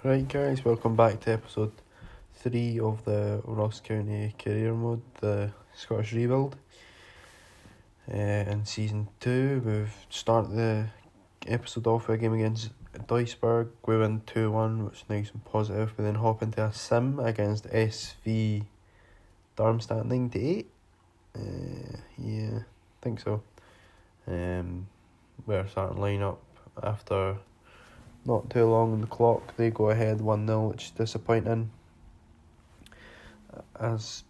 Right guys, welcome back to episode 3 of the Ross County Career Mode, the Scottish Rebuild. In Season 2, we've started the episode off with a game against Duisburg. We win 2-1, which is nice and positive. We then hop into a sim against SV Darmstadt 98. I think so. We're starting line up after not too long on the clock. They go ahead 1-0, which is disappointing. As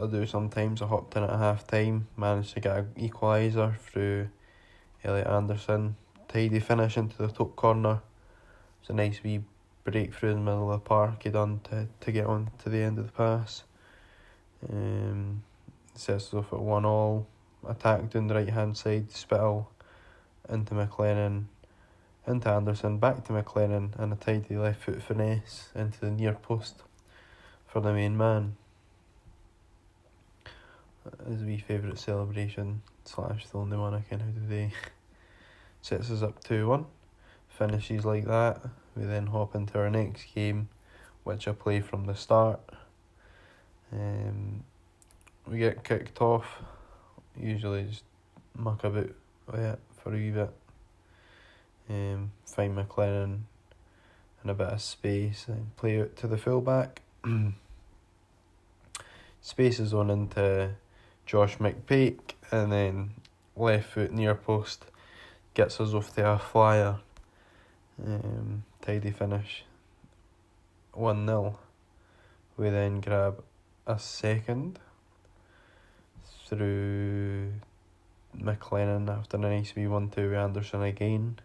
I do sometimes, I hopped in at half time, managed to get an equaliser through Elliot Anderson. Tidy finish into the top corner. It's a nice wee breakthrough in the middle of the park he done to get on to the end of the pass. Sets us off at 1-1. Attack down the right hand side, Spittle into McLennan, into Anderson, back to McLennan, and a tidy left foot finesse into the near post for the main man. His wee favourite celebration / the only one I can do today. Sets us up 2-1. Finishes like that. We then hop into our next game, which I play from the start. We get kicked off. Usually just muck about with it for a wee bit. Find McLennan in a bit of space and play out to the fullback. Spaces on into Josh McPake, and then left foot near post gets us off to a flyer. Tidy finish 1-0. We then grab a second through McLennan after a nice wee 1-2 with Anderson again.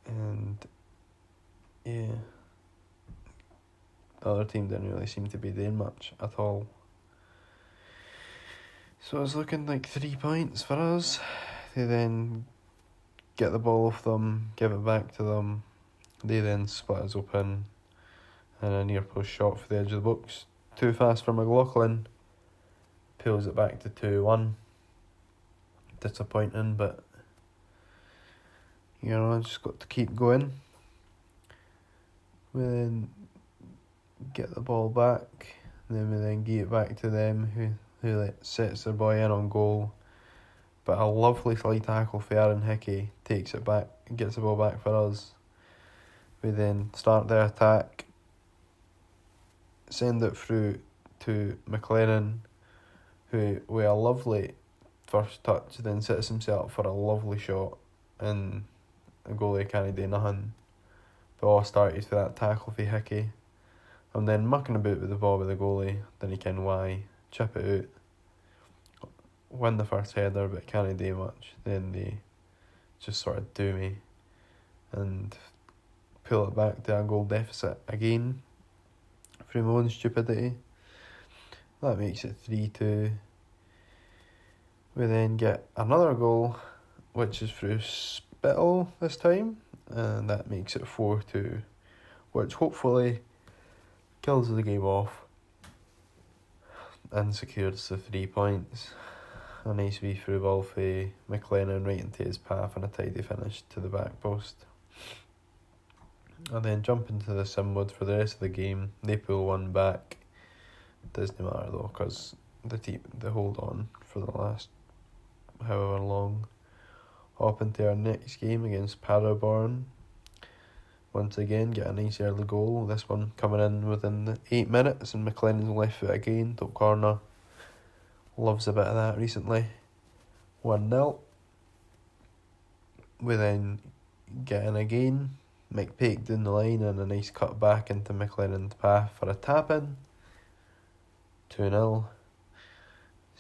And yeah, the other team didn't really seem to be doing much at all. So it's looking like 3 points for us. They then get the ball off them, give it back to them. They then split us open and a near post shot for the edge of the box. Too fast for McLaughlin. Pulls it back to 2-1. Disappointing, but I just got to keep going. We then get the ball back, and then we then give it back to them who sets their boy in on goal. But a lovely slide tackle for Aaron Hickey takes it back, gets the ball back for us. We then start the attack, send it through to McLennan, who with a lovely first touch then sets himself for a lovely shot, and the goalie can't do nothing. But all started with that tackle for Hickey. And then mucking about with the ball with the goalie, then he can chip it out, win the first header but can't do much. Then they just sort of do me and pull it back to a goal deficit again through my own stupidity. That makes it 3-2. We then get another goal, which is through Spittle this time, and that makes it 4-2, which hopefully kills the game off and secures the 3 points. A nice wee through ball for McLennan right into his path and a tidy finish to the back post. And then jump into the sim mode for the rest of the game. They pull one back. Doesn't matter though, because they hold on for the last however long. Hop into our next game against Paderborn. Once again, get a nice early goal. This one coming in within the 8 minutes, and McLennan's left foot again, top corner. Loves a bit of that recently. 1-0. We then get in again. McPake down the line and a nice cut back into McLennan's path for a tap-in. 2-0.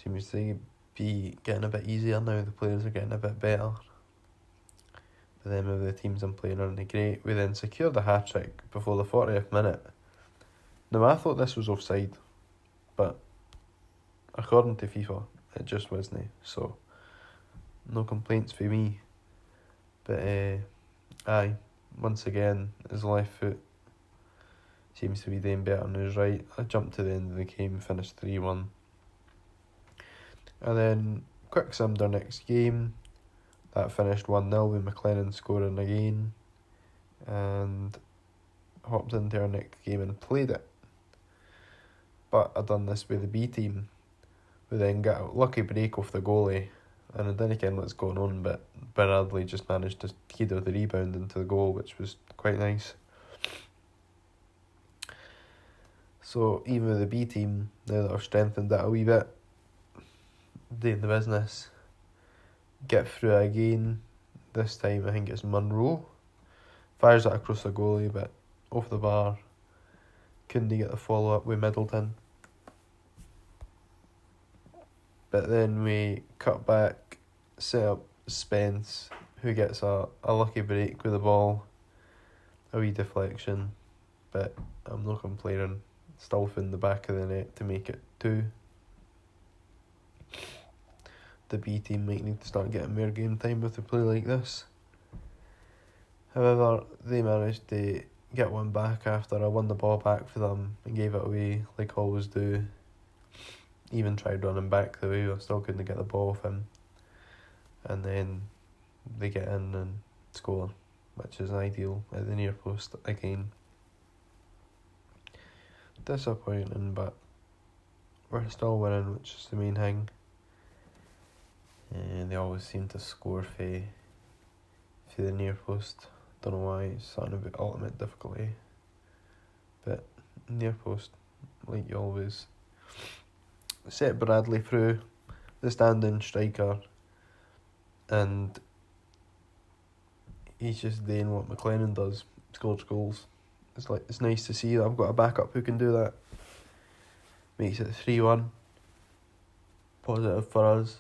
Seems to be getting a bit easier now. The players are getting a bit better. But then maybe the teams I'm playing aren't great. We then secured the hat-trick before the 40th minute. Now I thought this was offside, but according to FIFA, it just wasn't. So, no complaints for me. But once again, his left foot seems to be doing better than his right. I jumped to the end of the game, finished 3-1. And then quick simmed our next game. That finished 1-0 with McLennan scoring again. and hopped into our next game and played it. But I done this with the B team. We then got a lucky break off the goalie, and I didn't know what's going on, but Bradley just managed to header the rebound into the goal, which was quite nice. So even with the B team, now that I've strengthened that a wee bit, doing the business, get through again. This time I think it's Monroe. Fires it across the goalie, but off the bar. Couldn't get the follow up with Middleton. But then we cut back, set up Spence, who gets a lucky break with the ball. A wee deflection, but I'm not complaining. Still in the back of the net to make it 2. The B team might need to start getting more game time if they play like this. However, they managed to get one back after I won the ball back for them and gave it away like I always do. Even tried running back the way I still couldn't get the ball off him. And then they get in and score, which is ideal at the near post again. Disappointing, but we're still winning, which is the main thing. And they always seem to score for the near post. Don't know why, it's something about ultimate difficulty. But near post, like you always. Set Bradley through, the standing striker, and he's just doing what McLennan does, scores goals. It's nice to see that I've got a backup who can do that. Makes it 3-1. Positive for us.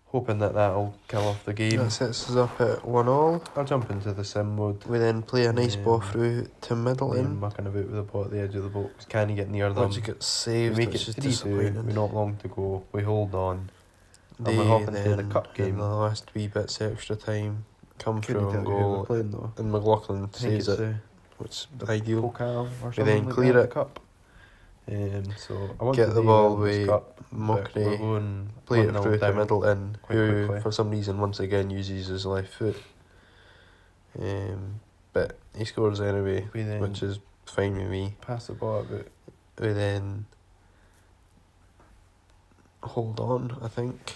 Hoping that'll kill off the game. That sets us up at 1-1. I'll jump into the sim mode. We then play a nice ball through to Middleton. Mucking about with the ball at the edge of the box. Can he get near them? Once you get saved, we make it 3-2. We're not long to go. We hold on. And we hop into the cup game. In the last wee bits extra time, come through and goal. And McLaughlin saves it. Which is ideal. We then clear it. Cup. So I want get to the ball with Mockery, play it through to Middleton, who quickly. For some reason once again uses his left foot. But he scores anyway, which is fine with me. Pass the ball about. We then hold on, I think.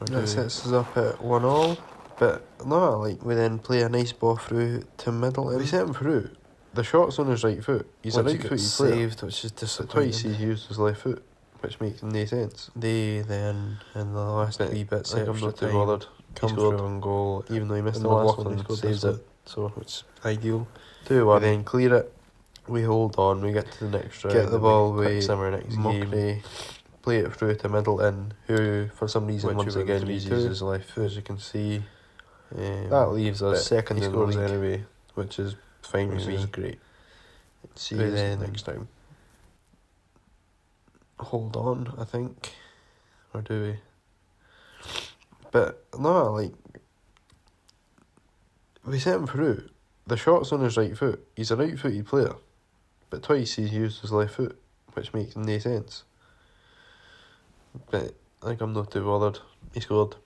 That sets us up at 1-1. But no, we then play a nice ball through to Middleton. We set him through. The shot's on his right foot. He's a right footed player. Which is disappointing. Twice he's used his left foot, which makes no sense. They then, in the last wee bits extra I'm not too time, bothered. Come through on goal, even though he missed the last one, he saves it. So it's ideal. 2-1. We then clear it. We hold on. We get to the next round. Get the ball with Mockery, play it through to Middleton, who for some reason once again uses his left foot, as you can see. That leaves us second in the league anyway, which is fine with me. Which is great. See you then next time. Hold on, I think. Or do we? But no, we set him through. The shot's on his right foot. He's a right footed player. But twice he's used his left foot, which makes no sense. But I'm not too bothered. He scored.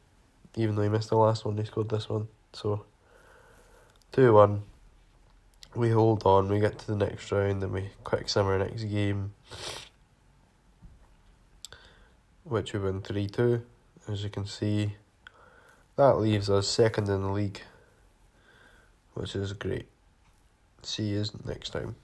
Even though he missed the last one, he scored this one. So 2-1. We hold on, we get to the next round and we quick simmer next game, which we win 3-2, as you can see. That leaves us second in the league, which is great. See you next time.